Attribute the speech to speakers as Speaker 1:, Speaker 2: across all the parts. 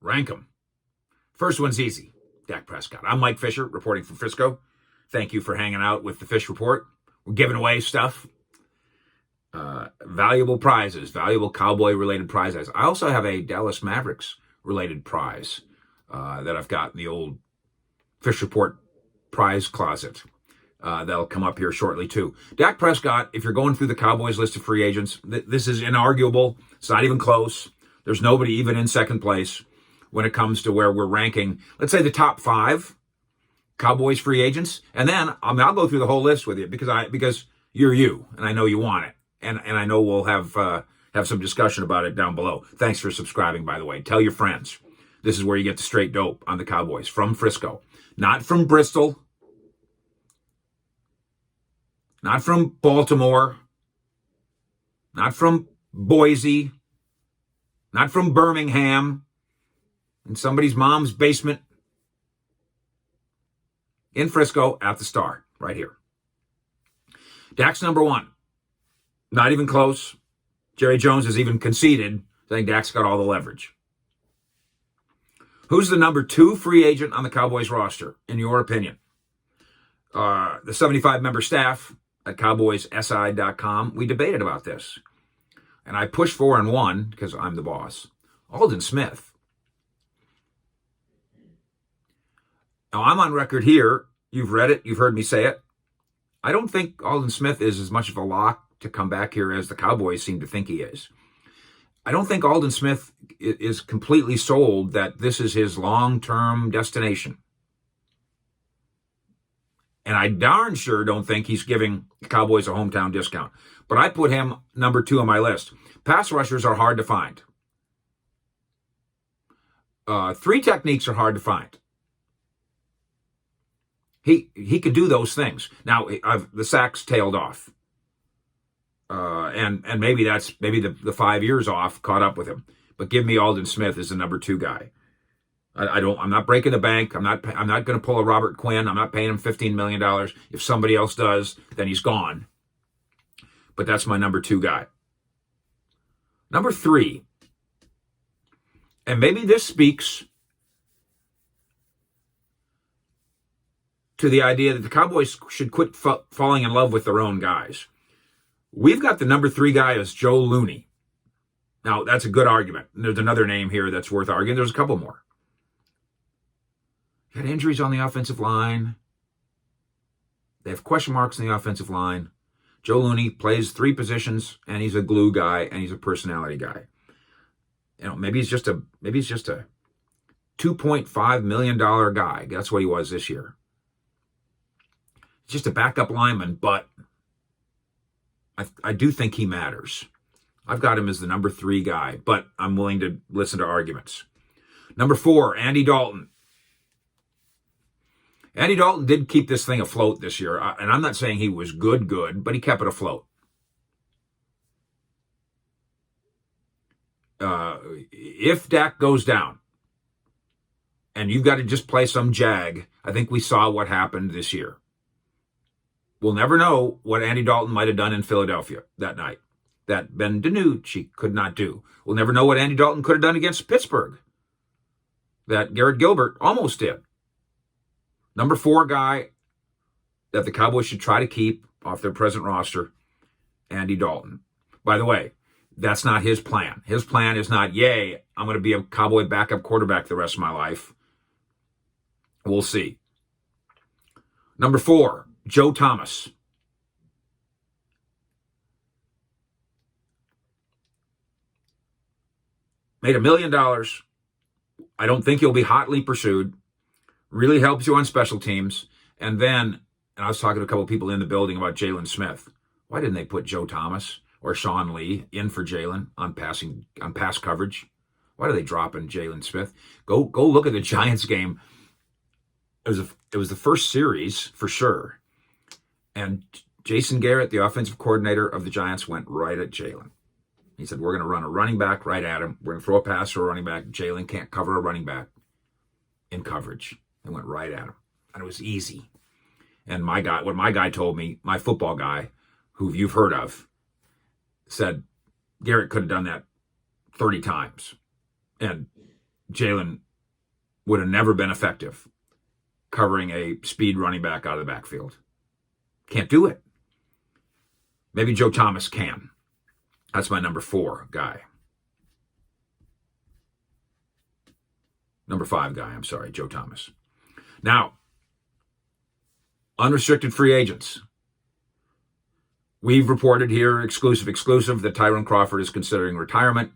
Speaker 1: Rank them. First one's easy. Dak Prescott. I'm Mike Fisher, reporting from Frisco. Thank you for hanging out with the Fish Report. We're giving away stuff. Valuable prizes, valuable Cowboy-related prizes. I also have a Dallas Mavericks-related prize that I've got in the old Fish Report prize closet. That'll come up here shortly, too. Dak Prescott, if you're going through the Cowboys list of free agents, this is inarguable. It's not even close. There's nobody even in second place when it comes to where we're ranking, let's say, the top 5 Cowboys free agents. And then I'll go through the whole list with you because you're you, and I know you want it. And I know we'll have some discussion about it down below. Thanks for subscribing, by the way. Tell your friends. This is where you get the straight dope on the Cowboys from Frisco. Not from Bristol. Not from Baltimore. Not from Boise. Not from Birmingham. In somebody's mom's basement. In Frisco at the Star, right here. Dak's number 1. Not even close. Jerry Jones has even conceded, saying Dak's got all the leverage. Who's the number 2 free agent on the Cowboys roster, in your opinion? The 75-member staff at CowboysSI.com, we debated about this. And I pushed 4 and 1, because I'm the boss. Aldon Smith. Now, I'm on record here. You've read it. You've heard me say it. I don't think Aldon Smith is as much of a lock to come back here as the Cowboys seem to think he is. I don't think Aldon Smith is completely sold that this is his long-term destination. And I darn sure don't think he's giving the Cowboys a hometown discount. But I put him number 2 on my list. Pass rushers are hard to find. 3 techniques are hard to find. He could do those things. Now, the sacks tailed off. And maybe the 5 years off caught up with him. But give me Aldon Smith as the number 2 guy. I'm not breaking the bank. I'm not going to pull a Robert Quinn. I'm not paying him $15 million. If somebody else does, then he's gone. But that's my number 2 guy. Number 3. And maybe this speaks to the idea that the Cowboys should quit falling in love with their own guys. We've got the number 3 guy as Joe Looney. Now, that's a good argument. There's another name here that's worth arguing. There's a couple more. Had injuries on the offensive line. They have question marks on the offensive line. Joe Looney plays 3 positions, and he's a glue guy, and he's a personality guy. Maybe he's just a $2.5 million guy. That's what he was this year. Just a backup lineman, but I do think he matters. I've got him as the number 3 guy, but I'm willing to listen to arguments. Number 4, Andy Dalton. Andy Dalton did keep this thing afloat this year, and I'm not saying he was good, but he kept it afloat. If Dak goes down, and you've got to just play some jag, I think we saw what happened this year. We'll never know what Andy Dalton might have done in Philadelphia that night that Ben DiNucci could not do. We'll never know what Andy Dalton could have done against Pittsburgh that Garrett Gilbert almost did. Number 4 guy that the Cowboys should try to keep off their present roster, Andy Dalton. By the way, that's not his plan. His plan is not, yay, I'm going to be a Cowboy backup quarterback the rest of my life. We'll see. Number 4, Joe Thomas. Made $1 million. I don't think he'll be hotly pursued. Really helps you on special teams. And I was talking to a couple of people in the building about Jalen Smith. Why didn't they put Joe Thomas or Sean Lee in for Jalen on pass coverage? Why are they dropping Jalen Smith? Go look at the Giants game. It was the first series for sure. And Jason Garrett, the offensive coordinator of the Giants, went right at Jalen. He said, we're going to run a running back right at him. We're going to throw a pass to a running back. Jalen can't cover a running back in coverage. They went right at him. And it was easy. And what my guy told me, my football guy, who you've heard of, said Garrett could have done that 30 times. And Jalen would have never been effective covering a speed running back out of the backfield. Can't do it. Maybe Joe Thomas can. That's my number 4 guy. Number 5 guy, I'm sorry, Joe Thomas. Now, unrestricted free agents. We've reported here, exclusive, that Tyrone Crawford is considering retirement.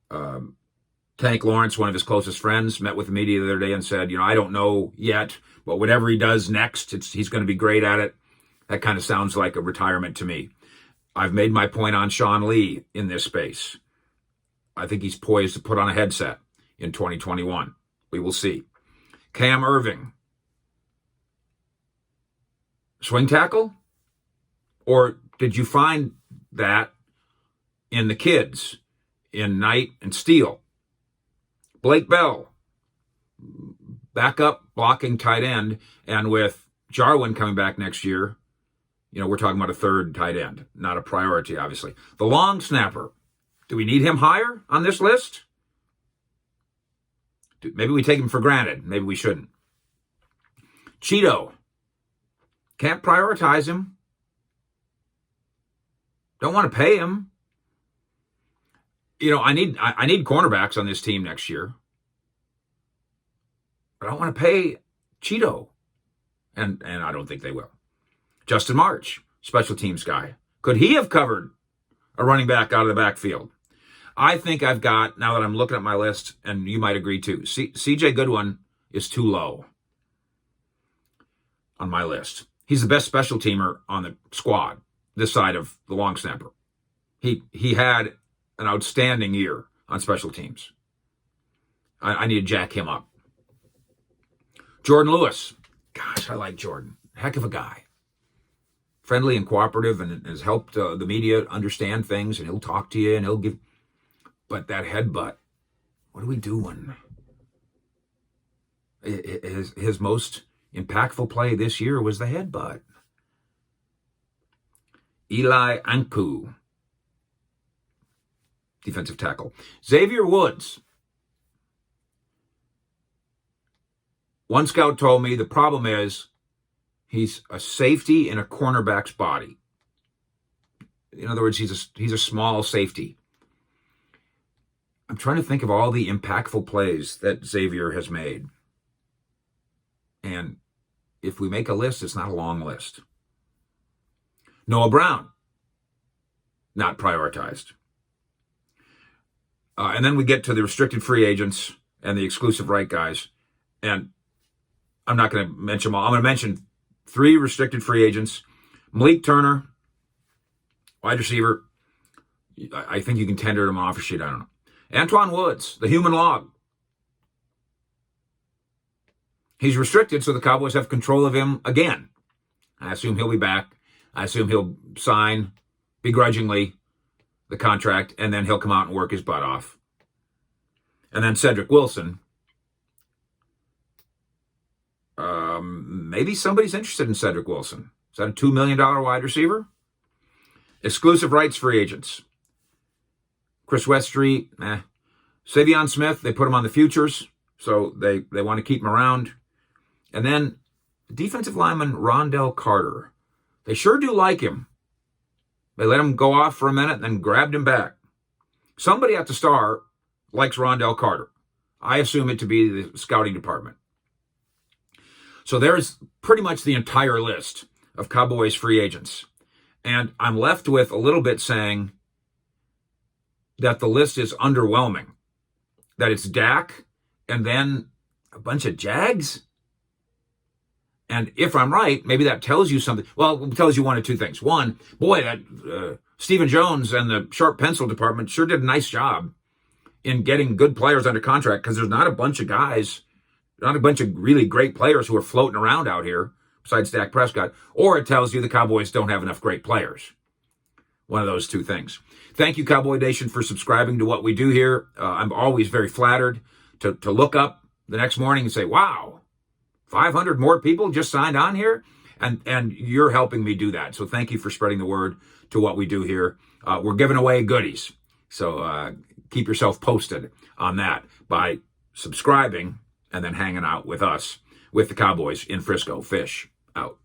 Speaker 1: Tank Lawrence, one of his closest friends, met with the media the other day and said, I don't know yet, but whatever he does next, he's going to be great at it. That kind of sounds like a retirement to me. I've made my point on Sean Lee in this space. I think he's poised to put on a headset in 2021. We will see. Cam Irving. Swing tackle? Or did you find that in the kids, in Knight and Steele? Blake Bell, backup blocking tight end, and with Jarwin coming back next year, we're talking about a third tight end, not a priority, obviously. The long snapper, do we need him higher on this list? Maybe we take him for granted. Maybe we shouldn't. Cheeto, can't prioritize him. Don't want to pay him. I need cornerbacks on this team next year. But I don't want to pay Cheeto. And I don't think they will. Justin March, special teams guy. Could he have covered a running back out of the backfield? I think I've got, now that I'm looking at my list, and you might agree too, CJ Goodwin is too low on my list. He's the best special teamer on the squad, this side of the long snapper. He had an outstanding year on special teams. I need to jack him up. Jordan Lewis. Gosh, I like Jordan. Heck of a guy. Friendly and cooperative, and has helped the media understand things, and he'll talk to you, and he'll give... But that headbutt, what are we doing? His most impactful play this year was the headbutt. Eli Anku, defensive tackle. Xavier Woods. One scout told me the problem is he's a safety in a cornerback's body. In other words, he's a small safety. I'm trying to think of all the impactful plays that Xavier has made. And if we make a list, it's not a long list. Noah Brown, not prioritized. And then we get to the restricted free agents and the exclusive right guys. And I'm not going to mention them all. I'm going to mention 3 restricted free agents. Malik Turner, wide receiver. I think you can tender him off a sheet. I don't know. Antoine Woods, the human log. He's restricted, so the Cowboys have control of him again. I assume he'll be back. I assume he'll sign begrudgingly the contract, and then he'll come out and work his butt off. And then Cedric Wilson. Maybe somebody's interested in Cedric Wilson. Is that a $2 million wide receiver? Exclusive rights free agents. Chris Weststreet, Savion Smith, they put him on the futures, so they want to keep him around. And then defensive lineman Rondell Carter. They sure do like him. They let him go off for a minute and then grabbed him back. Somebody at the Star likes Rondell Carter. I assume it to be the scouting department. So there's pretty much the entire list of Cowboys free agents. And I'm left with a little bit saying that the list is underwhelming. That it's Dak and then a bunch of Jags. And if I'm right, maybe that tells you something. Well, it tells you one of two things. One, boy, that Stephen Jones and the sharp pencil department sure did a nice job in getting good players under contract, because there's not a bunch of guys, not a bunch of really great players who are floating around out here besides Dak Prescott. Or it tells you the Cowboys don't have enough great players. One of those two things. Thank you, Cowboy Nation, for subscribing to what we do here. I'm always very flattered to look up the next morning and say, wow, 500 more people just signed on here, and you're helping me do that. So thank you for spreading the word to what we do here. We're giving away goodies, so keep yourself posted on that by subscribing, and then hanging out with us, with the Cowboys in Frisco. Fish out.